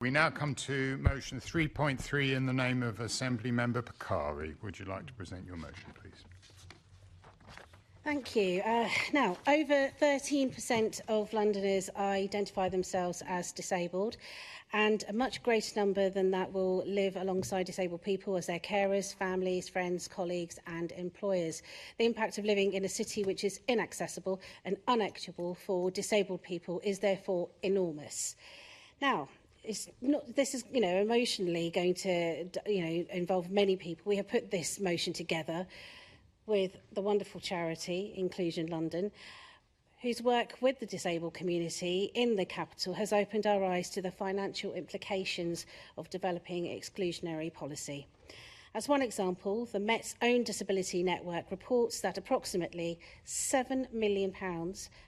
We now come to motion 3.3 in the name of Assembly Member Bokhari. Would you like to present your motion, please? Thank you. Now, over 13% of Londoners identify themselves as disabled, and a much greater number than that will live alongside disabled people as their carers, families, friends, colleagues and employers. The impact of living in a city which is inaccessible and unequitable for disabled people is therefore enormous. Now, this is, emotionally going to, involve many people. We have put this motion together with the wonderful charity Inclusion London, whose work with the disabled community in the capital has opened our eyes to the financial implications of developing exclusionary policy. As one example, the Met's own disability network reports that approximately £7 million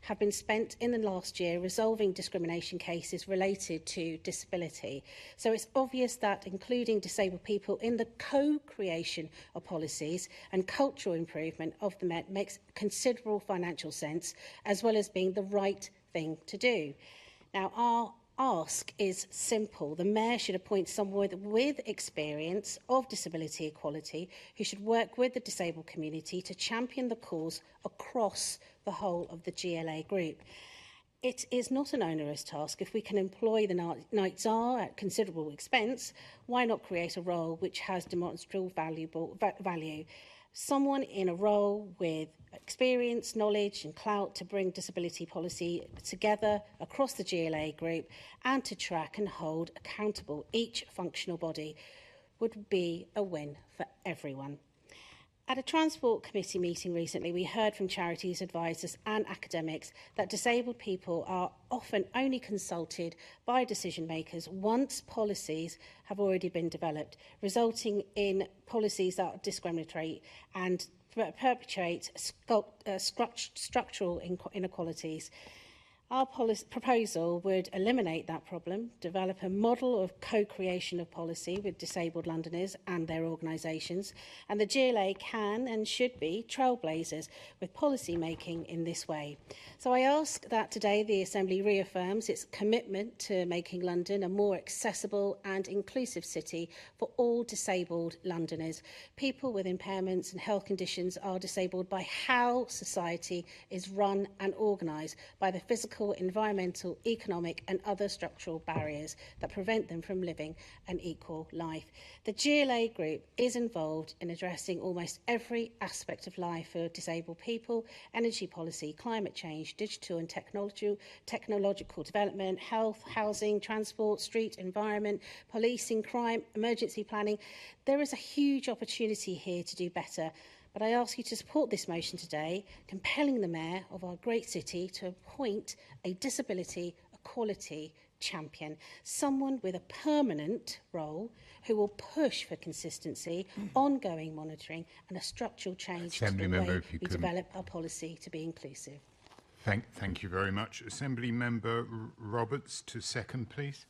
have been spent in the last year resolving discrimination cases related to disability. So it's obvious that including disabled people in the co-creation of policies and cultural improvement of the Met makes considerable financial sense, as well as being the right thing to do. Now, our ask is simple. The Mayor should appoint someone with experience of disability equality who should work with the disabled community to champion the cause across the whole of the GLA group. It is not an onerous task. If we can employ the Night Tsar at considerable expense, why not create a role which has demonstrable value? Someone in a role with experience, knowledge and clout to bring disability policy together across the GLA group and to track and hold accountable each functional body would be a win for everyone. At a Transport Committee meeting recently, we heard from charities, advisors and academics that disabled people are often only consulted by decision makers once policies have already been developed, resulting in policies that are discriminatory and perpetuate structural inequalities. Our proposal would eliminate that problem, develop a model of co-creation of policy with disabled Londoners and their organisations, and the GLA can and should be trailblazers with policy making in this way. So I ask that today the Assembly reaffirms its commitment to making London a more accessible and inclusive city for all disabled Londoners. People with impairments and health conditions are disabled by how society is run and organised, by the physical, environmental, economic and other structural barriers that prevent them from living an equal life. The GLA group is involved in addressing almost every aspect of life for disabled people: energy policy, climate change, digital and technological development, health, housing, transport, street environment, policing, crime, emergency planning. There is a huge opportunity here to do better. But I ask you to support this motion today, compelling the Mayor of our great city to appoint a disability equality champion, someone with a permanent role who will push for consistency, ongoing monitoring and a structural change to the way we develop our policy to be inclusive. Thank you very much. Assembly Member Roberts to second, please.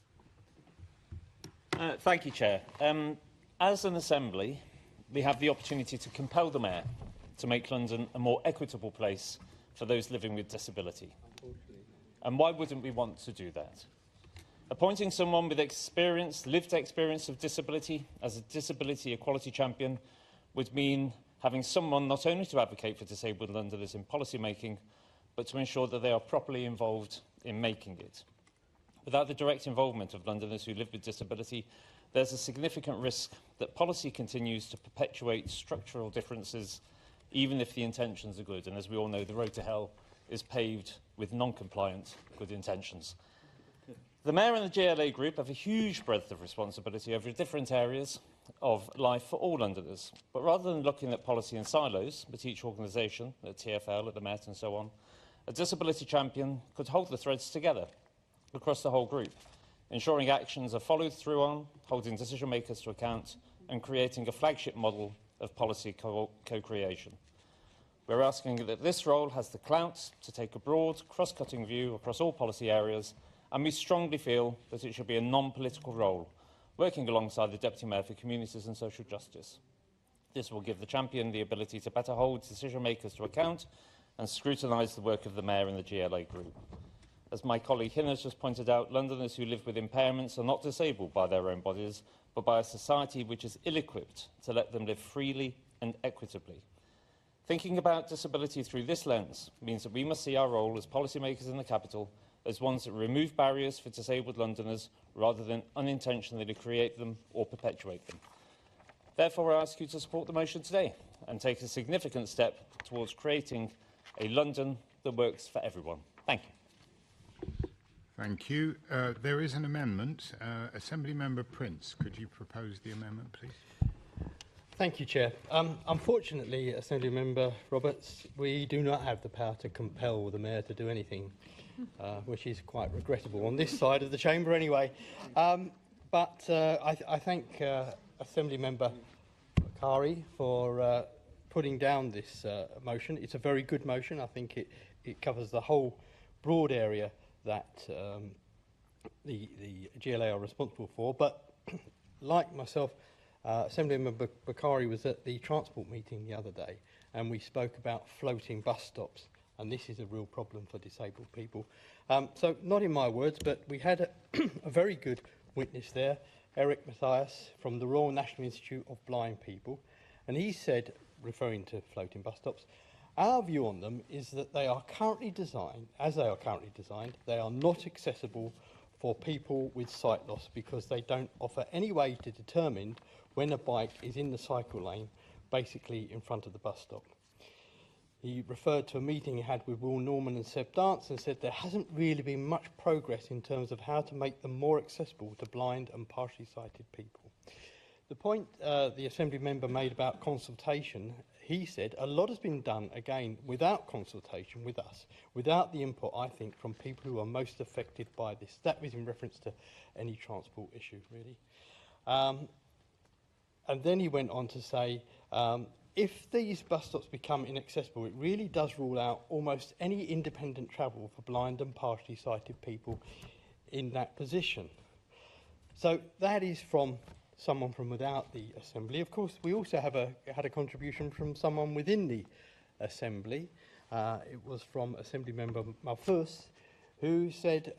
Thank you, Chair. As an Assembly, we have the opportunity to compel the Mayor to make London a more equitable place for those living with disability. And why wouldn't we want to do that? Appointing someone with lived experience of disability as a disability equality champion would mean having someone not only to advocate for disabled Londoners in policy making, but to ensure that they are properly involved in making it. Without the direct involvement of Londoners who live with disability, there's a significant risk that policy continues to perpetuate structural differences, even if the intentions are good. And as we all know, the road to hell is paved with non-compliant good intentions. The Mayor and the GLA group have a huge breadth of responsibility over different areas of life for all Londoners. But rather than looking at policy in silos, at each organisation, at TfL, at the Met and so on, a disability champion could hold the threads together across the whole group, ensuring actions are followed through on, holding decision makers to account and creating a flagship model of policy co-creation. We're asking that this role has the clout to take a broad, cross-cutting view across all policy areas, and we strongly feel that it should be a non-political role, working alongside the Deputy Mayor for Communities and Social Justice. This will give the champion the ability to better hold decision makers to account and scrutinise the work of the Mayor and the GLA group. As my colleague Hina has just pointed out, Londoners who live with impairments are not disabled by their own bodies, but by a society which is ill-equipped to let them live freely and equitably. Thinking about disability through this lens means that we must see our role as policymakers in the capital as ones that remove barriers for disabled Londoners rather than unintentionally create them or perpetuate them. Therefore, I ask you to support the motion today and take a significant step towards creating a London that works for everyone. Thank you. Thank you. There is an amendment. Assembly Member Prince, could you propose the amendment, please? Thank you, Chair. Unfortunately, Assemblymember Roberts, we do not have the power to compel the Mayor to do anything, which is quite regrettable on this side of the chamber anyway. But I thank Assemblymember Bokhari for putting down this motion. It's a very good motion. I think it covers the whole broad area that the GLA are responsible for. But like myself, Assemblymember Bokhari was at the transport meeting the other day, and we spoke about floating bus stops, and this is a real problem for disabled people. So not in my words, but we had a very good witness there, Eric Matthias from the Royal National Institute of Blind People, and he said, referring to floating bus stops, our view on them is that they are currently designed, they are not accessible for people with sight loss because they don't offer any way to determine when a bike is in the cycle lane, basically in front of the bus stop. He referred to a meeting he had with Will Norman and Seb Dance and said there hasn't really been much progress in terms of how to make them more accessible to blind and partially sighted people. The point the Assembly member made about consultation, he said a lot has been done, again, without consultation with us, without the input, I think, from people who are most affected by this. That was in reference to any transport issue, really. And then he went on to say, if these bus stops become inaccessible, it really does rule out almost any independent travel for blind and partially sighted people in that position. So that is from someone from without the Assembly. Of course, we also had a contribution from someone within the Assembly. It was from Assembly Member Malthus, who said,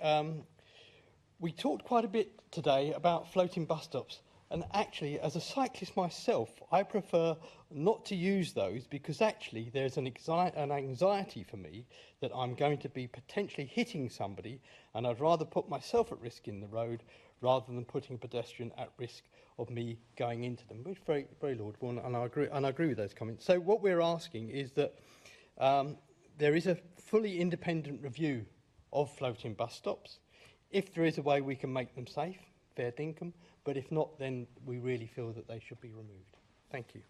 we talked quite a bit today about floating bus stops. And actually, as a cyclist myself, I prefer not to use those because actually there's an anxiety for me that I'm going to be potentially hitting somebody, and I'd rather put myself at risk in the road rather than putting a pedestrian at risk of me going into them. Which is very, very laudable, and I agree with those comments. So what we're asking is that there is a fully independent review of floating bus stops. If there is a way we can make them safe, fair dinkum. But if not, then we really feel that they should be removed. Thank you.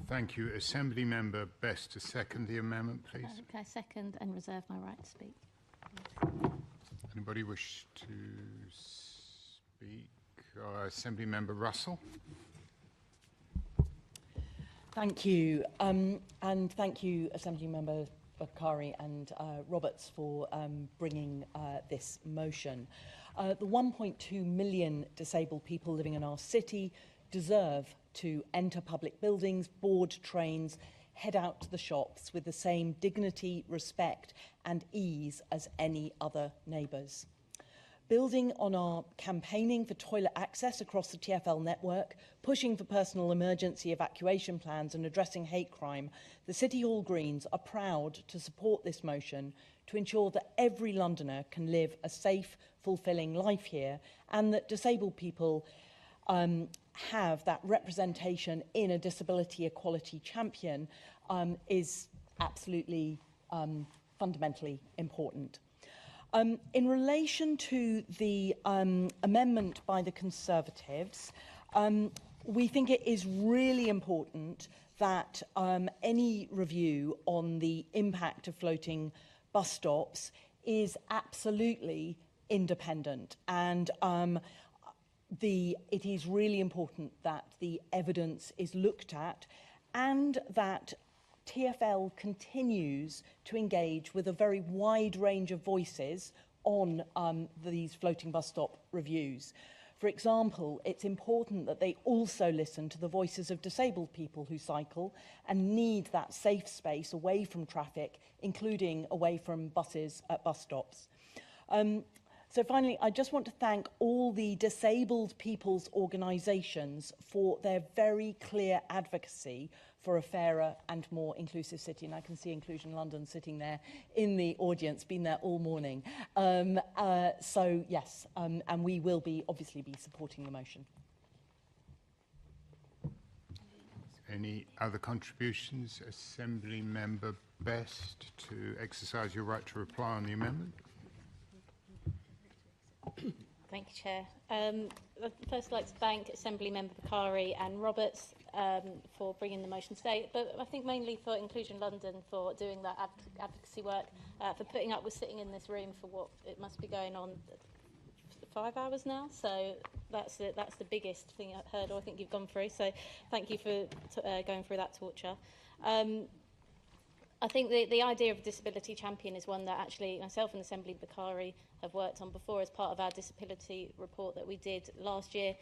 Thank you. Assembly Member Best to second the amendment, please. Can I second and reserve my right to speak? Anybody wish to speak? Assembly Member Russell. Thank you. And thank you, Assembly Member Bokhari and Roberts, for bringing this motion. The 1.2 million disabled people living in our city deserve to enter public buildings, board trains, head out to the shops with the same dignity, respect and ease as any other neighbours. Building on our campaigning for toilet access across the TfL network, pushing for personal emergency evacuation plans and addressing hate crime, the City Hall Greens are proud to support this motion to ensure that every Londoner can live a safe, fulfilling life here and that disabled people have that representation in a disability equality champion is absolutely fundamentally important. In relation to the amendment by the Conservatives, we think it is really important that any review on the impact of floating bus stops is absolutely independent, and it is really important that the evidence is looked at and that TfL continues to engage with a very wide range of voices on these floating bus stop reviews. For example, it's important that they also listen to the voices of disabled people who cycle and need that safe space away from traffic, including away from buses at bus stops. So finally, I just want to thank all the disabled people's organisations for their very clear advocacy for a fairer and more inclusive city. And I can see Inclusion London sitting there in the audience, been there all morning. So yes, and we will obviously be supporting the motion. Any other contributions? Assembly Member Best, to exercise your right to reply on the amendment. Thank you, Chair. I'd first like to thank Assembly Member Bokhari and Roberts for bringing the motion today, but I think mainly for Inclusion London for doing that advocacy work, for putting up with sitting in this room for what it must be going on 5 hours now. So that's the biggest thing I've heard, or I think you've gone through. So thank you for going through that torture. I think the idea of a disability champion is one that actually myself and Assembly Bokhari have worked on before as part of our disability report that we did last year,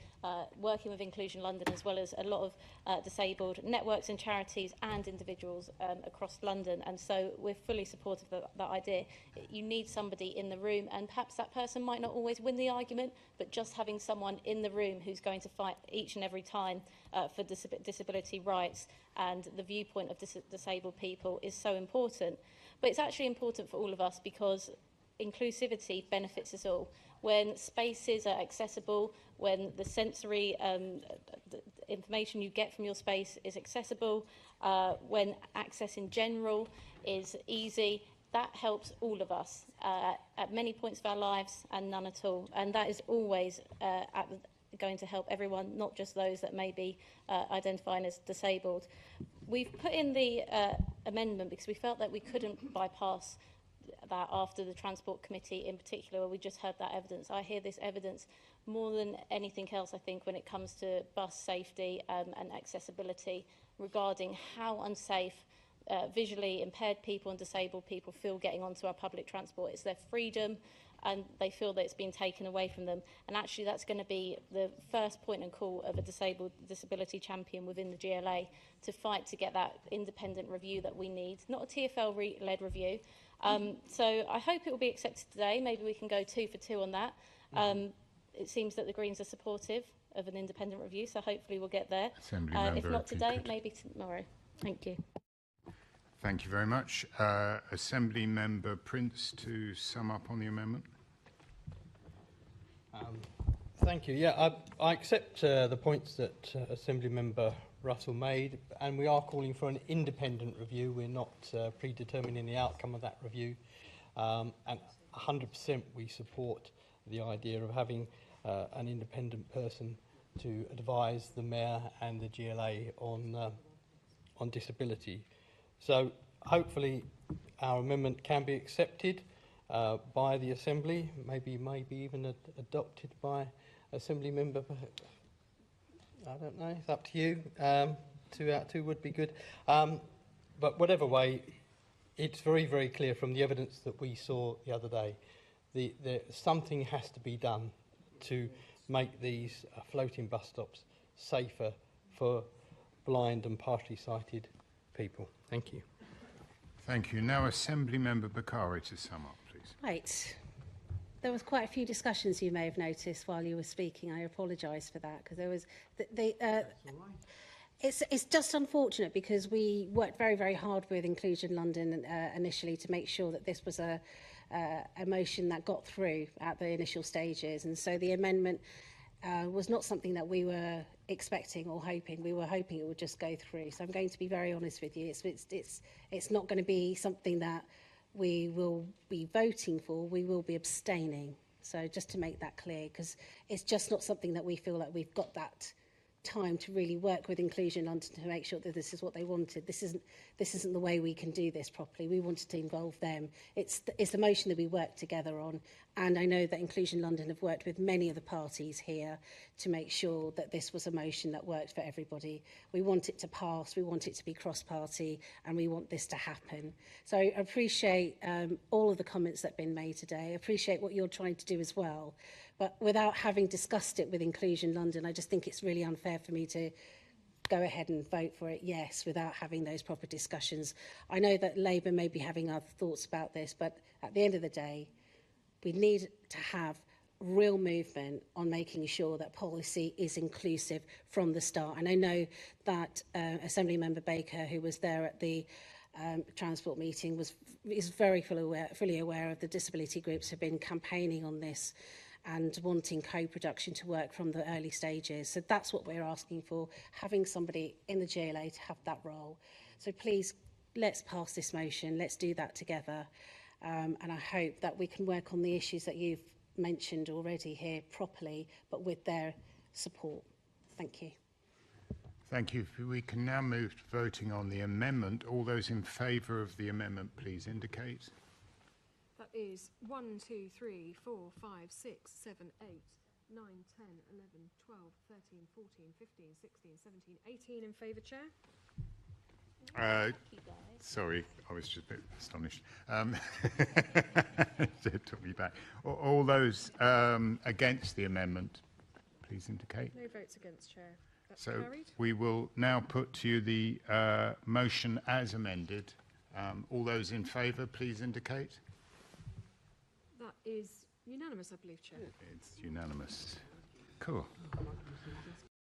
working with Inclusion London as well as a lot of disabled networks and charities and individuals across London. And so we're fully supportive of that idea. You need somebody in the room, and perhaps that person might not always win the argument, but just having someone in the room who's going to fight each and every time for disability rights and the viewpoint of disabled people is so important. But it's actually important for all of us because inclusivity benefits us all. When spaces are accessible, when the sensory the information you get from your space is accessible, when access in general is easy, that helps all of us at many points of our lives and none at all. And that is always going to help everyone, not just those that may be identifying as disabled. We've put in the amendment because we felt that we couldn't bypass that after the Transport Committee in particular, where we just heard that evidence. I hear this evidence more than anything else, I think, when it comes to bus safety and accessibility, regarding how unsafe visually impaired people and disabled people feel getting onto our public transport. It's their freedom, and they feel that it's been taken away from them. And actually that's going to be the first point and call of a disability champion within the GLA, to fight to get that independent review that we need, not a TfL-led review. So I hope it will be accepted today. Maybe we can go 2 for 2 on that. It seems that the Greens are supportive of an independent review, so hopefully we'll get there. If not today, maybe tomorrow. Thank you. Thank you very much. Assembly Member Prince, to sum up on the amendment. Thank you. Yeah, I accept the points that Assembly Member Russell made, and we are calling for an independent review. We're not predetermining the outcome of that review, and 100% we support the idea of having an independent person to advise the Mayor and the GLA on disability. So hopefully our amendment can be accepted by the Assembly, maybe even adopted by Assembly Member. I don't know, it's up to you. 2 out of 2 would be good. But whatever way, it's very, very clear from the evidence that we saw the other day. Something has to be done to make these floating bus stops safer for blind and partially sighted people. Thank you. Thank you. Now Assembly Member Bokhari to sum up, please. Right. There was quite a few discussions you may have noticed while you were speaking. I apologise for that, because there was it's just unfortunate, because we worked very, very hard with Inclusion London initially to make sure that this was a motion that got through at the initial stages, and so the amendment was not something that we were expecting or hoping. We were hoping it would just go through. So I'm going to be very honest with you. It's not going to be something that we will be voting for. We will be abstaining. So just to make that clear, because it's just not something that we feel like we've got that time to really work with Inclusion London to make sure that this is what they wanted. This isn't the way we can do this properly. We wanted to involve them. It's the motion that we worked together on, And I know that Inclusion London have worked with many of the parties here to make sure that this was a motion that worked for everybody. We want it to pass, we want it to be cross-party, and we want this to happen. So I appreciate all of the comments that have been made today. I appreciate what you're trying to do as well. But without having discussed it with Inclusion London, I just think it's really unfair for me to go ahead and vote for it, yes, without having those proper discussions. I know that Labour may be having other thoughts about this, but at the end of the day, we need to have real movement on making sure that policy is inclusive from the start. And I know that Assembly Member Baker, who was there at the transport meeting, is very fully aware of the disability groups have been campaigning on this and wanting co-production to work from the early stages. So that's what we're asking for, having somebody in the GLA to have that role. So please, let's pass this motion. Let's do that together. And I hope that we can work on the issues that you've mentioned already here properly, but with their support. Thank you. Thank you. We can now move to voting on the amendment. All those in favour of the amendment, please indicate. That is 1, 2, 3, 4, 5, 6, 7, 8, 9, 10, 11, 12, 13, 14, 15, 16, 17, 18 in favour, Chair. Sorry, I was just a bit astonished. It took me back. All those against the amendment, please indicate. No votes against, Chair. That's So carried. we will now put to you the motion as amended. All those in favour, please indicate. That is unanimous, I believe, Chair. It's unanimous. Cool.